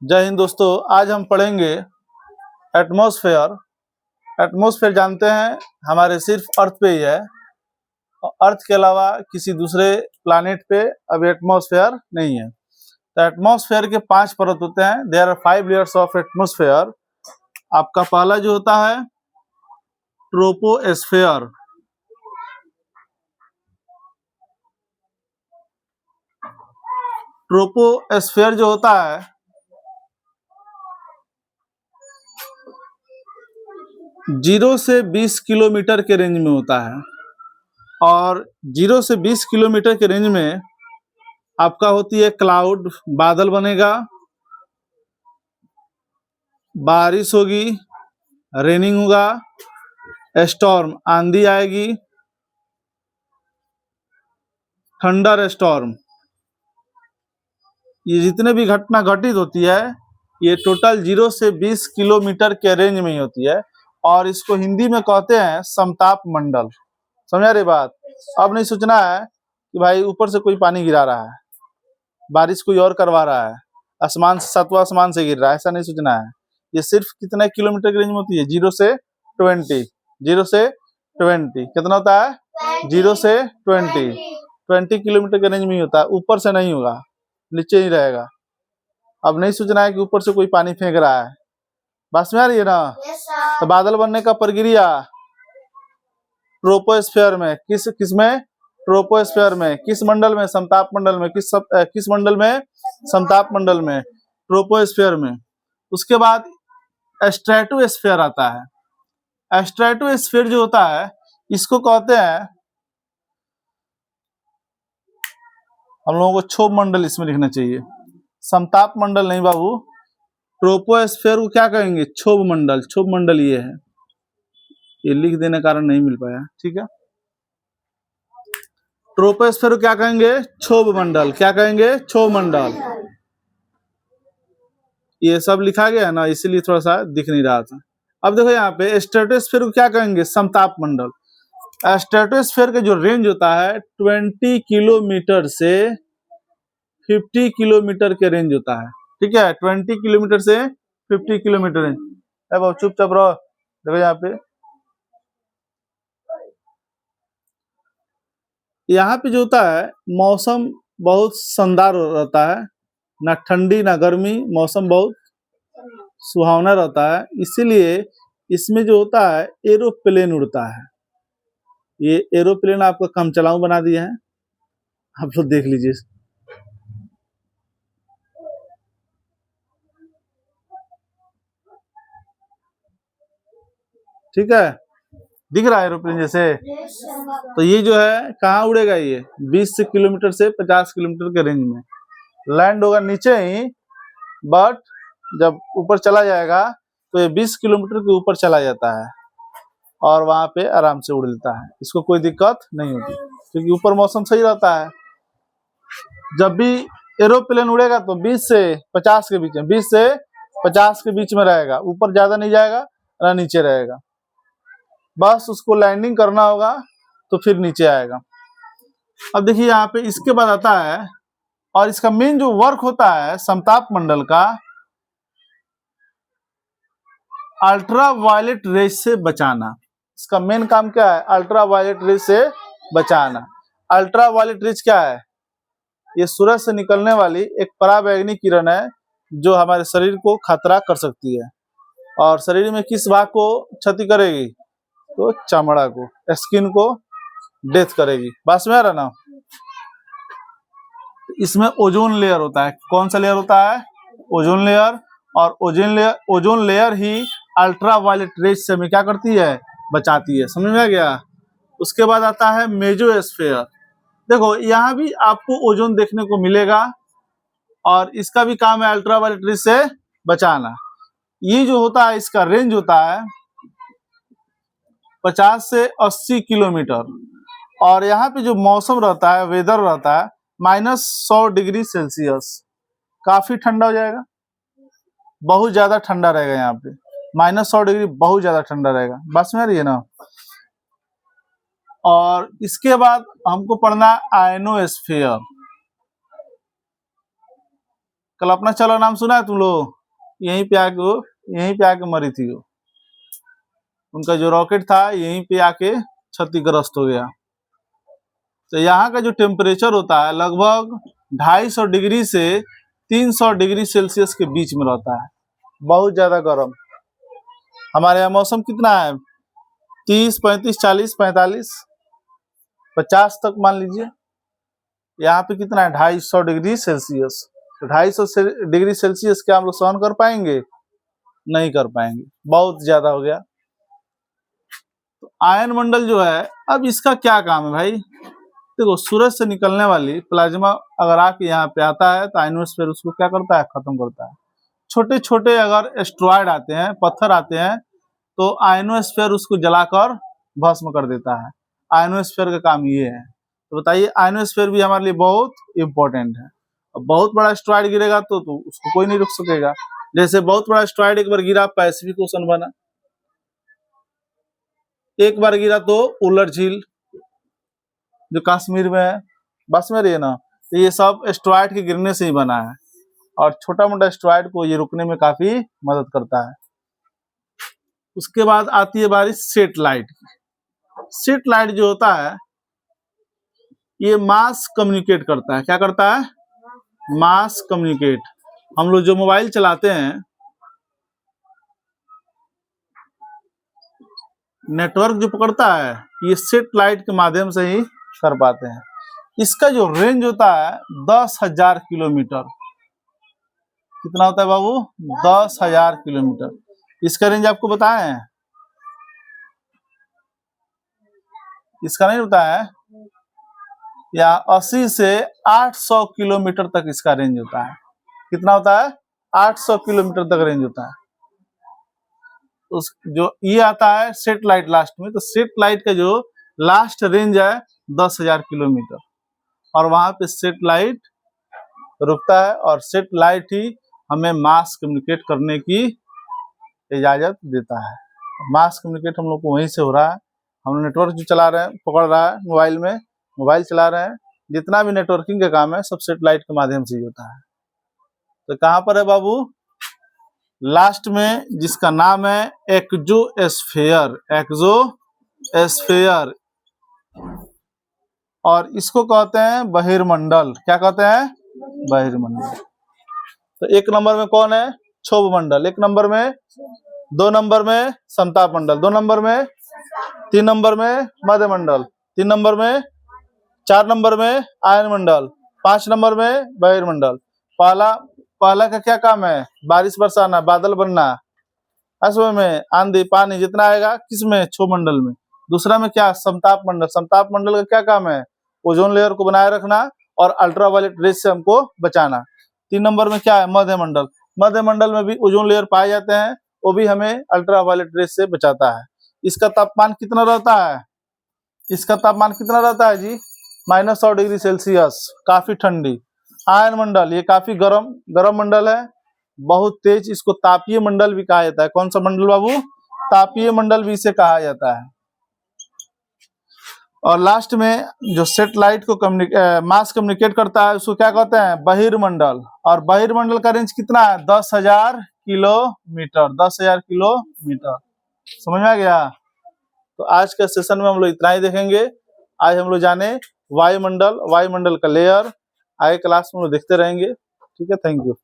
जय हिंद दोस्तों। आज हम पढ़ेंगे एटमॉस्फेयर। एटमॉस्फेयर जानते हैं हमारे सिर्फ अर्थ पे ही है, अर्थ के अलावा किसी दूसरे प्लानेट पे अब एटमॉस्फेयर नहीं है। तो एटमॉस्फेयर के 5 परत होते हैं। There are 5 layers of atmosphere. आपका पहला जो होता है ट्रोपोस्फेयर। ट्रोपोस्फेयर जो होता है 0 से 20 किलोमीटर के रेंज में होता है, और 0 से 20 किलोमीटर के रेंज में आपका होती है क्लाउड, बादल बनेगा, बारिश होगी, रेनिंग होगा, स्टॉर्म आंधी आएगी, थंडर स्टॉर्म। ये जितने भी घटना घटित होती है ये टोटल 0 से 20 किलोमीटर के रेंज में ही होती है, और इसको हिंदी में कहते हैं समताप मंडल। समझा रही बात? अब नहीं सोचना है कि भाई ऊपर से कोई पानी गिरा रहा है, बारिश कोई और करवा रहा है, आसमान से 7वां आसमान से गिर रहा है, ऐसा नहीं सोचना है। ये सिर्फ कितना किलोमीटर की रेंज में होती है? 0 से 20। 0 से 20 कितना होता है? 0 से 20 किलोमीटर के रेंज में ही होता है, ऊपर से नहीं होगा, नीचे ही रहेगा। अब नहीं सोचना है कि ऊपर से कोई पानी फेंक रहा है। बात में आ रही है ना? तो बादल बनने का प्रक्रिया ट्रोपोस्फेयर में, किसमें? ट्रोपोस्फेयर में। किस मंडल में? समताप मंडल में। किस मंडल में? समताप मंडल में, ट्रोपोस्फेयर में। उसके बाद स्ट्रेटोस्फेयर आता है। स्ट्रेटोस्फेयर जो होता है इसको कहते हैं, हम लोगों को क्षोभ मंडल इसमें लिखना चाहिए, समताप मंडल नहीं बाबू। ट्रोपोस्फेयर को क्या कहेंगे? क्षोभ मंडल। क्षोभ मंडल ये है, ये लिख देने कारण नहीं मिल पाया, ठीक है। ट्रोपोस्फेयर को क्या कहेंगे? क्षोभ मंडल। क्या कहेंगे? क्षोभ मंडल। ये सब लिखा गया है ना, इसीलिए थोड़ा सा दिख नहीं रहा था। अब देखो यहाँ पे स्ट्रेटोस्फेयर को क्या कहेंगे? समताप मंडल। स्ट्रेटोस्फेयर का जो रेंज होता है 20 किलोमीटर से 50 किलोमीटर के रेंज होता है, ठीक है। 20 किलोमीटर से 50 किलोमीटर रेंज। अब चुपचाप रहो। देखो यहाँ पे जो होता है मौसम बहुत शानदार रहता है, ना ठंडी ना गर्मी, मौसम बहुत सुहावना रहता है। इसीलिए इसमें जो होता है एरोप्लेन उड़ता है। ये एरोप्लेन आपका काम चलाऊ बना दिया है, आप लोग देख लीजिए। ठीक है, दिख रहा है एरोप्लेन जैसे। तो ये जो है कहाँ उड़ेगा? ये 20 किलोमीटर से 50 किलोमीटर के रेंज में लैंड होगा नीचे ही, बट जब ऊपर चला जाएगा तो ये 20 किलोमीटर के ऊपर चला जाता है और वहां पे आराम से उड़ लेता है। इसको कोई दिक्कत नहीं होती क्योंकि ऊपर मौसम सही रहता है। जब भी एरोप्लेन उड़ेगा तो 20 से 50 के बीच में, 20 से 50 के बीच में रहेगा, ऊपर ज्यादा नहीं जाएगा ना नीचे रहेगा। बस उसको लैंडिंग करना होगा तो फिर नीचे आएगा। अब देखिए यहाँ पे इसके बाद आता है, और इसका मेन जो वर्क होता है समताप मंडल का, अल्ट्रा वायलेट रेज से बचाना। इसका मेन काम क्या है? अल्ट्रा वायलेट रेज से बचाना। अल्ट्रा वायलेट रेज क्या है? ये सूरज से निकलने वाली एक पराबैंगनी किरण है जो हमारे शरीर को खतरा कर सकती है, और शरीर में किस भाग को क्षति करेगी? तो चमड़ा को, स्किन को डेथ करेगी। बात में आ रहा ना? इसमें ओजोन लेयर होता है। कौन सा लेयर होता है? Ozone layer. और ओजोन लेयर ही अल्ट्रा वायलेट रेज से हमें क्या करती है? बचाती है। समझ में आ गया? उसके बाद आता है मेसोस्फेयर। देखो यहाँ भी आपको ओजोन देखने को मिलेगा, और इसका भी काम है अल्ट्रा वायलेट रेज से बचाना। ये जो होता है इसका रेंज होता है 50 से 80 किलोमीटर, और यहाँ पे जो मौसम रहता है, वेदर रहता है -100 डिग्री सेल्सियस। काफी ठंडा हो जाएगा, बहुत ज्यादा ठंडा रहेगा। यहाँ पे -100 डिग्री बहुत ज्यादा ठंडा रहेगा। बस में आ रही है ना? और इसके बाद हमको पढ़ना आयनोस्फेयर। कल्पना चावला नाम सुना है तुम लोग? यहीं पे आके मरी थी वो। उनका जो रॉकेट था यहीं पे आके क्षतिग्रस्त हो गया। तो यहाँ का जो टेम्परेचर होता है लगभग 250 डिग्री से 300 डिग्री सेल्सियस के बीच में रहता है, बहुत ज्यादा गर्म। हमारे यहाँ मौसम कितना है? 30, 35, 40, 45, 50 तक मान लीजिए। यहाँ पे कितना है? 250 डिग्री सेल्सियस। तो 250 डिग्री सेल्सियस क्या हम लोग सहन कर पाएंगे? नहीं कर पाएंगे, बहुत ज्यादा हो गया। तो आयन मंडल जो है, अब इसका क्या काम है भाई? देखो, सूरज से निकलने वाली प्लाज्मा अगर आके यहाँ पे आता है तो आयनोस्फीयर उसको क्या करता है? खत्म करता है। छोटे छोटे अगर एस्ट्रॉयड आते हैं, पत्थर आते हैं, तो आयनोस्फीयर उसको जलाकर भस्म कर देता है। आयनोस्फीयर का काम ये है। तो बताइए, आयनोस्फीयर भी हमारे लिए बहुत इंपॉर्टेंट है। अब बहुत बड़ा एस्ट्रॉयड गिरेगा तो उसको कोई नहीं रुक सकेगा। जैसे बहुत बड़ा एस्ट्रॉयड एक बार गिरा, पैसिफिक ओशन बना। एक बार गिरा तो उलर झील जो कश्मीर में है, बस में रही है ना, तो ये सब एस्ट्रॉयड के गिरने से ही बना है। और छोटा मोटा एस्ट्रॉयड को ये रुकने में काफी मदद करता है। उसके बाद आती है बारी सेटेलाइट की। सेटेलाइट जो होता है ये मास कम्युनिकेट करता है। क्या करता है? मास कम्युनिकेट। हम लोग जो मोबाइल चलाते हैं, नेटवर्क जो पकड़ता है ये सेटेलाइट के माध्यम से ही कर पाते हैं। इसका जो रेंज होता है 10,000 किलोमीटर। कितना होता है बाबू? 10,000 किलोमीटर। इसका रेंज आपको बताएं? इसका नहीं होता है या 80 से 800 किलोमीटर तक इसका रेंज होता है। कितना होता है? 800 किलोमीटर तक रेंज होता है। उस जो ये आता है सेटेलाइट लास्ट में, तो सेटेलाइट का जो लास्ट रेंज है 10,000 किलोमीटर। और वहां पे सेटेलाइट रुकता है और सेटेलाइट ही हमें मास कम्युनिकेट करने की इजाजत देता है। मास कम्युनिकेट हम लोग को वहीं से हो रहा है। हम नेटवर्क जो चला रहे हैं, पकड़ रहा है मोबाइल में, मोबाइल चला रहे हैं, जितना भी नेटवर्किंग का काम है सब सेटेलाइट के माध्यम से ही होता है। तो कहाँ पर है बाबू? लास्ट में, जिसका नाम है एक्सोस्फीयर। एक्सोस्फीयर, और इसको कहते हैं बहिर्मंडल। क्या कहते हैं? बहिर्मंडल। तो एक नंबर में कौन है? क्षोभ मंडल। एक नंबर में, 2 नंबर में समताप मंडल, 2 नंबर में, 3 नंबर में मध्यमंडल, 3 नंबर में, 4 नंबर में आयन मंडल, 5 नंबर में बहिर्मंडल। पहला का क्या काम है? बारिश बरसाना, बादल बनना, असमय में आंधी पानी जितना आएगा किसमें? क्षोभ मंडल में। दूसरा में क्या? समताप मंडल। समताप मंडल का क्या काम है? ओजोन लेयर को बनाए रखना और अल्ट्रावायलेट रेज से हमको बचाना। 3 नंबर में क्या है? मध्यमंडल। मध्यमंडल में भी ओजोन लेयर पाए जाते हैं, वो भी हमें अल्ट्रावायलेट रेज से बचाता है। इसका तापमान कितना रहता है? इसका तापमान कितना रहता है जी? -100 डिग्री सेल्सियस, काफी ठंडी। आयन मंडल ये काफी गर्म मंडल है, बहुत तेज। इसको तापीय मंडल भी कहा जाता है। कौन सा मंडल बाबू? तापीय मंडल भी इसे कहा जाता है। और लास्ट में जो सेटेलाइट को मास कम्युनिकेट करता है उसको क्या कहते हैं? बहिर्मंडल। और बहिर्मंडल का रेंज कितना है? 10,000 किलोमीटर। 10,000 किलोमीटर। समझ में आ गया? तो आज के सेशन में हम लोग इतना ही देखेंगे। आज हम लोग जाने वायुमंडल, वायुमंडल का लेयर। आगे क्लास में हम लोग देखते रहेंगे। ठीक है, थैंक यू।